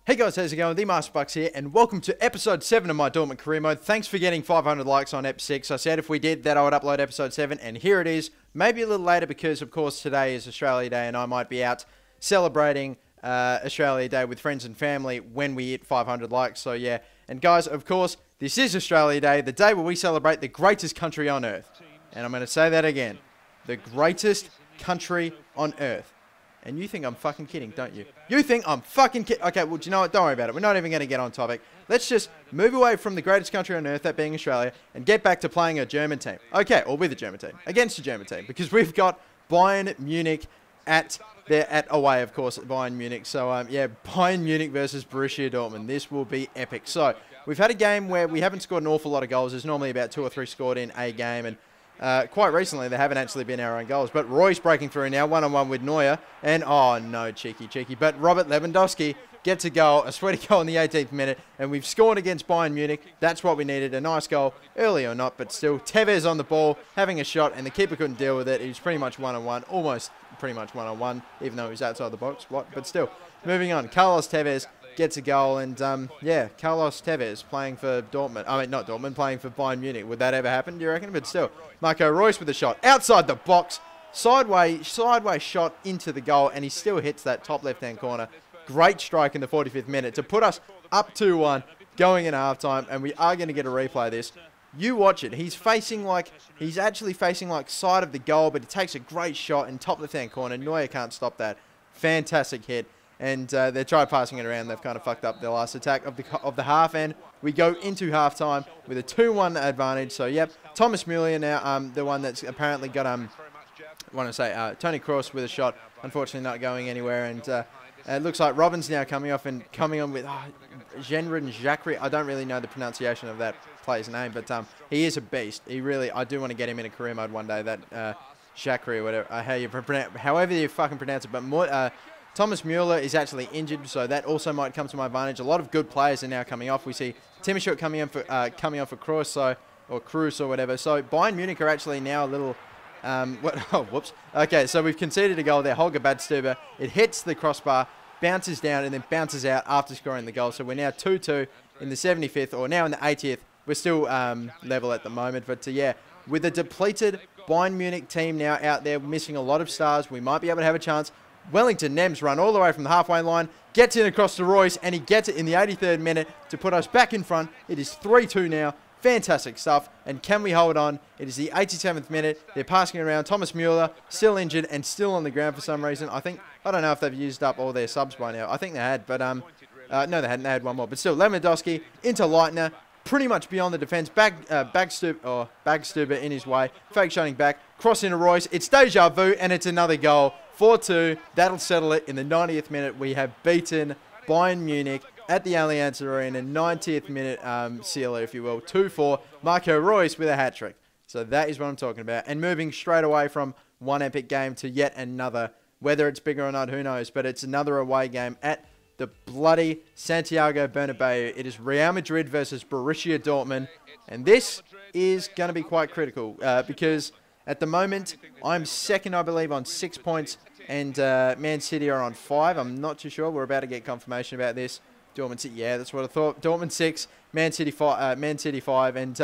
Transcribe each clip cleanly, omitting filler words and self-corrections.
Hey guys, how's it going? The Master Bucks here, and welcome to episode 7 of my Dortmund career mode. Thanks for getting 500 likes on ep 6. I said if we did that I would upload episode 7, and here it is. Maybe a little later because, of course, today is Australia Day, and I might be out celebrating Australia Day with friends and family when we hit 500 likes. So yeah, and guys, of course, this is Australia Day, the day where we celebrate the greatest country on earth. And I'm going to say that again. The greatest country on earth. And you think I'm fucking kidding, don't you? You think I'm fucking kidding? Okay, well, do you know what? Don't worry about it. We're not even going to get on topic. Let's just move away from the greatest country on earth, that being Australia, and get back to playing a German team. Okay, or with a German team. Against a German team. Because we've got Bayern Munich away, of course, at Bayern Munich. So, yeah, Bayern Munich versus Borussia Dortmund. This will be epic. So, we've had a game where we haven't scored an awful lot of goals. There's normally about 2 or 3 scored in a game, and quite recently, they haven't actually been our own goals. But Roy's breaking through now, one-on-one with Neuer. And, oh, no, cheeky. But Robert Lewandowski gets a goal, a sweaty goal in the 18th minute. And we've scored against Bayern Munich. That's what we needed. A nice goal, early or not. But still, Tevez on the ball, having a shot. And the keeper couldn't deal with it. He was pretty much one-on-one. Almost pretty much one-on-one, even though he was outside the box. But still, moving on. Carlos Tevez gets a goal, and yeah, Carlos Tevez playing for Dortmund. I mean, not Dortmund, playing for Bayern Munich. Would that ever happen, do you reckon? But still, Marco Reus with a shot outside the box, sideways shot into the goal, and he still hits that top left-hand corner. Great strike in the 45th minute to put us up 2-1, going in halftime, and we are going to get a replay of this. You watch it. He's actually facing like side of the goal, but he takes a great shot in top left-hand corner. Neuer can't stop that. Fantastic hit. And they tried passing it around. They've kind of fucked up their last attack of the half, and we go into halftime with a 2-1 advantage. So yep, Thomas Müller now, the one that's apparently got Tony Kroos with a shot, unfortunately not going anywhere. And it looks like Robin's now coming on with Genren Jacquerie. I don't really know the pronunciation of that player's name, but he is a beast. I do want to get him in a career mode one day. That Jacquerie or whatever, however you fucking pronounce it, but Thomas Müller is actually injured, so that also might come to my advantage. A lot of good players are now coming off. We see Timashuk coming on for Kroos, or Kroos or whatever. So Bayern Munich are actually now a little. Oh, whoops. Okay, so we've conceded a goal there. Holger Badstuber. It hits the crossbar, bounces down, and then bounces out after scoring the goal. So we're now 2-2 in the 75th, or now in the 80th. We're still level at the moment, but yeah, with a depleted Bayern Munich team now out there, missing a lot of stars, we might be able to have a chance. Wellington Nems run all the way from the halfway line, gets in across to Royce, and he gets it in the 83rd minute to put us back in front. It is 3-2 now. Fantastic stuff. And can we hold on? It is the 87th minute. They're passing it around. Thomas Müller, still injured and still on the ground for some reason. I don't know if they've used up all their subs by now. I think they had, but no, they hadn't. They had one more. But still, Lewandowski into Leitner, pretty much beyond the defence. Bagstuber in his way. Fake shutting back. Cross into Royce. It's deja vu, and it's another goal. 4-2. That'll settle it in the 90th minute. We have beaten Bayern Munich at the Allianz Arena. 90th minute sealer, if you will. 2-4. Marco Reus with a hat-trick. So that is what I'm talking about. And moving straight away from one epic game to yet another. Whether it's bigger or not, who knows. But it's another away game at the bloody Santiago Bernabeu. It is Real Madrid versus Borussia Dortmund. And this is going to be quite critical because at the moment, I'm second, I believe, on 6 points, and Man City are on 5. I'm not too sure. We're about to get confirmation about this. Dortmund 6, yeah, that's what I thought. Dortmund 6, Man City 5, and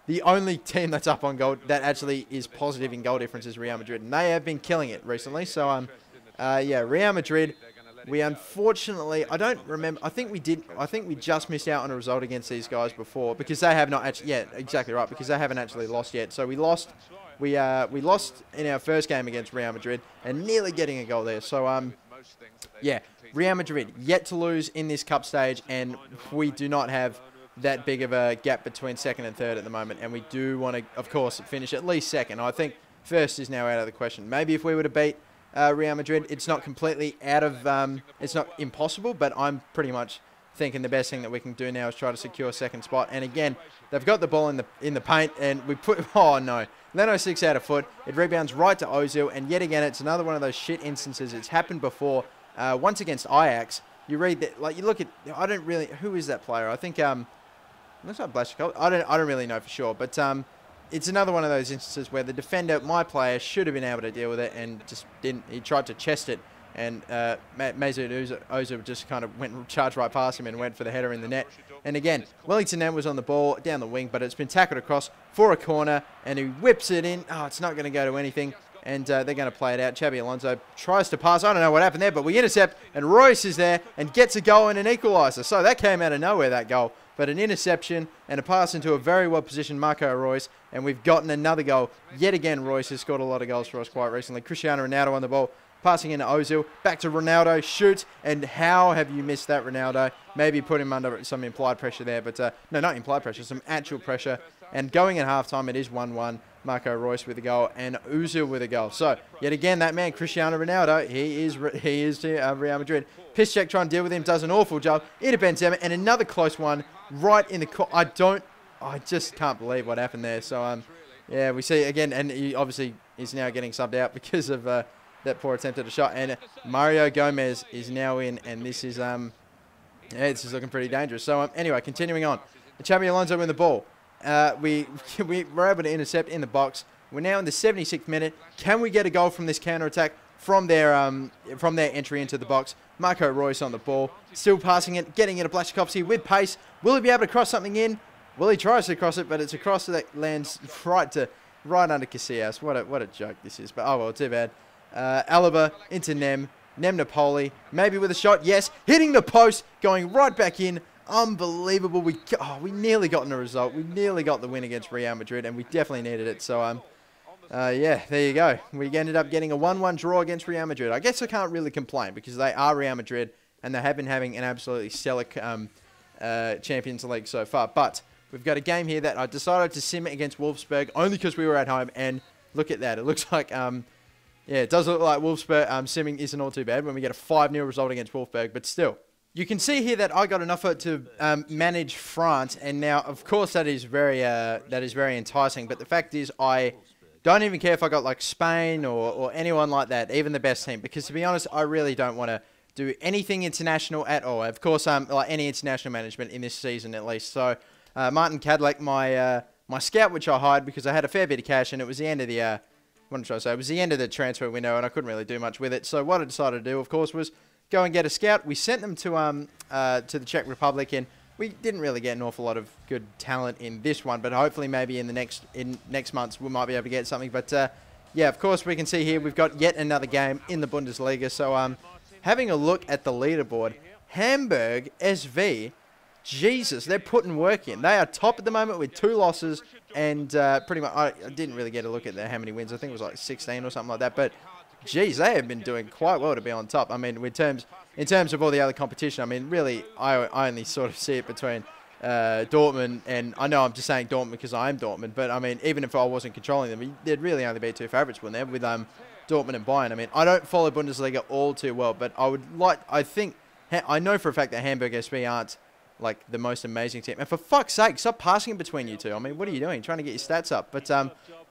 the only team that's up on goal that actually is positive in goal difference is Real Madrid, and they have been killing it recently. So, yeah, Real Madrid. We unfortunately, I don't remember. I think we just missed out on a result against these guys before because they have not actually. Yeah, exactly right. Because they haven't actually lost yet. So we lost. We lost in our first game against Real Madrid and nearly getting a goal there. So yeah, Real Madrid yet to lose in this cup stage, and we do not have that big of a gap between second and third at the moment. And we do want to, of course, finish at least second. I think first is now out of the question. Maybe if we were to beat Real Madrid, it's not completely out of, it's not impossible, but I'm pretty much thinking the best thing that we can do now is try to secure second spot. And again, they've got the ball in the paint, and we put, oh no, Leno 6 out of foot. It rebounds right to Ozil, and yet again, it's another one of those shit instances. It's happened before. Once against Ajax, you read that, like you look at, I don't really, who is that player? I think, looks like Blashikov. I don't really know for sure, but it's another one of those instances where the defender, my player, should have been able to deal with it and just didn't. He tried to chest it and Mesut Ozil just kind of charged right past him and went for the header in the net. And again, Wellington Nam was on the ball down the wing, but it's been tackled across for a corner, and he whips it in. Oh, it's not going to go to anything, and they're going to play it out. Xabi Alonso tries to pass. I don't know what happened there, but we intercept, and Royce is there and gets a goal and an equaliser. So that came out of nowhere, that goal. But an interception and a pass into a very well-positioned Marco Royce, and we've gotten another goal. Yet again, Royce has scored a lot of goals for us quite recently. Cristiano Ronaldo on the ball, passing into Ozil, back to Ronaldo, shoots, and how have you missed that, Ronaldo? Maybe put him under some implied pressure there, but no, not implied pressure, some actual pressure. And going at halftime, it is 1-1. Marco Royce with a goal and Ozil with a goal. So, yet again, that man, Cristiano Ronaldo, he is to Real Madrid. Piszczek trying to deal with him, does an awful job. Into Benzema, and another close one right in the... I just can't believe what happened there. So, yeah, we see again, and he obviously is now getting subbed out because of that poor attempt at a shot. And Mario Gomez is now in, and this is this is looking pretty dangerous. So, anyway, continuing on. Xabi Alonso in the ball. We were able to intercept in the box. We're now in the 76th minute. Can we get a goal from this counter-attack from their entry into the box? Marco Royce on the ball, still passing it, getting it to Blaszczykowski with pace. Will he be able to cross something in? Well, he tries to cross it, but it's a cross that lands right under Casillas. What a joke this is. But oh well, too bad. Alaba into Nem Napoli, maybe with a shot. Yes, hitting the post, going right back in. Unbelievable. We nearly got a result. We nearly got the win against Real Madrid, and we definitely needed it. So, yeah, there you go. We ended up getting a 1-1 draw against Real Madrid. I guess I can't really complain because they are Real Madrid, and they have been having an absolutely stellar Champions League so far. But we've got a game here that I decided to sim against Wolfsburg only because we were at home, and look at that. It looks like, yeah, it does look like Wolfsburg simming isn't all too bad when we get a 5-0 result against Wolfsburg, but still. You can see here that I got an offer to manage France, and now, of course, that is very enticing. But the fact is, I don't even care if I got like Spain or anyone like that, even the best team, because to be honest, I really don't want to do anything international at all. Of course, like any international management in this season at least. So, Martin Cadillac, my scout, which I hired because I had a fair bit of cash, and it was the end of the what did I say? It was the end of the transfer window, and I couldn't really do much with it. So what I decided to do, of course, was go and get a scout. We sent them to the Czech Republic, and we didn't really get an awful lot of good talent in this one, but hopefully maybe in next months we might be able to get something. But yeah, of course we can see here we've got yet another game in the Bundesliga. So having a look at the leaderboard, Hamburg SV, Jesus, they're putting work in. They are top at the moment with 2 losses, and pretty much I didn't really get a look at how many wins. I think it was like 16 or something like that, but geez, they have been doing quite well to be on top. I mean, in terms of all the other competition, I mean, really, I only sort of see it between Dortmund, and I know I'm just saying Dortmund because I am Dortmund, but I mean, even if I wasn't controlling them, there'd really only be 2 favourites, wouldn't there, with Dortmund and Bayern. I mean, I don't follow Bundesliga all too well, but I know for a fact that Hamburg SV aren't like the most amazing team. And for fuck's sake, stop passing between you two. I mean, what are you doing? Trying to get your stats up. But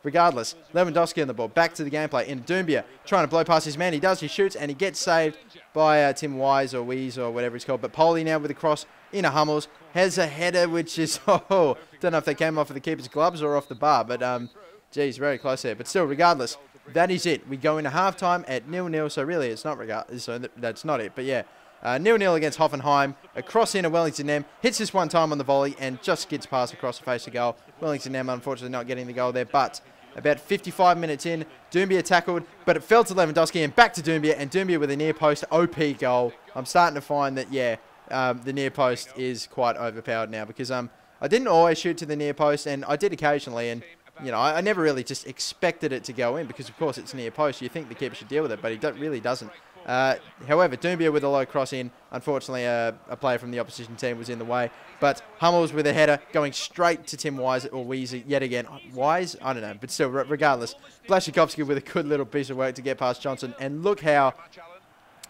regardless, Lewandowski on the ball. Back to the gameplay. In Doumbia, trying to blow past his man. He does. He shoots, and he gets saved by Tim Wise or Weeze or whatever he's called. But Poli now with a cross into Hummels. Has a header, which is, don't know if they came off of the keeper's gloves or off the bar. But, geez, very close there. But still, regardless, that is it. We go into halftime at 0-0. So really, it's not so that's not it. But yeah. 0-0 against Hoffenheim. A cross into Wellington Nem. Hits this one time on the volley and just skids past across the face of goal. Wellington Nem, unfortunately, not getting the goal there. But about 55 minutes in, Doumbia tackled, but it fell to Lewandowski and back to Doumbia. And Doumbia with a near post OP goal. I'm starting to find that, yeah, the near post is quite overpowered now because I didn't always shoot to the near post, and I did occasionally. And you know, I never really just expected it to go in because, of course, it's near post. You think the keeper should deal with it, but he really doesn't. However, Doumbia with a low cross in. Unfortunately, a player from the opposition team was in the way. But Hummels with a header going straight to Tim Wise or Weezy yet again. Wise? I don't know. But still, regardless, Blaszczykowski with a good little piece of work to get past Johnson. And look how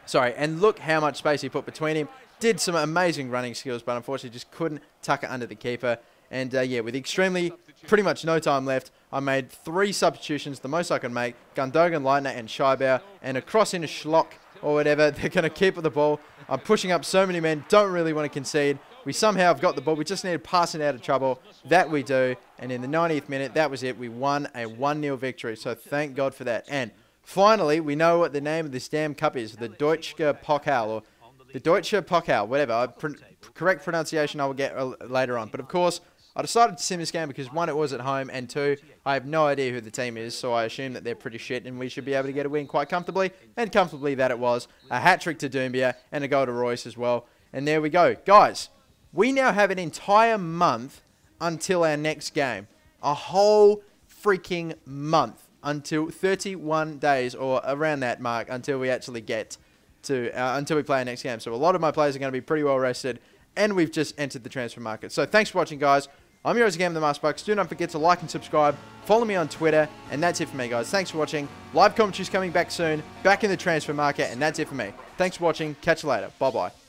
much space he put between him. Did some amazing running skills, but unfortunately just couldn't tuck it under the keeper. And yeah, with pretty much no time left, I made 3 substitutions, the most I could make. Gundogan, Leitner, and Scheibauer. And a cross into Schlock or whatever. They're going to keep the ball. I'm pushing up so many men. Don't really want to concede. We somehow have got the ball. We just need to pass it out of trouble. That we do. And in the 90th minute, that was it. We won a 1-0 victory. So thank God for that. And Finally, we know what the name of this damn cup is. The Deutsche Pokal, or the Deutsche Pokal, whatever. Correct pronunciation I will get later on. But of course, I decided to sim this game because 1, it was at home, and 2, I have no idea who the team is, so I assume that they're pretty shit, and we should be able to get a win quite comfortably, and comfortably that it was. A hat-trick to Doumbia, and a goal to Royce as well. And there we go. Guys, we now have an entire month until our next game. A whole freaking month until 31 days, or around that mark, until we actually get to, until we play our next game. So a lot of my players are going to be pretty well rested, and we've just entered the transfer market. So thanks for watching, guys. I'm your host again, the Masterbucks. Do not forget to like and subscribe. Follow me on Twitter. And that's it for me, guys. Thanks for watching. Live commentary's coming back soon. Back in the transfer market. And that's it for me. Thanks for watching. Catch you later. Bye-bye.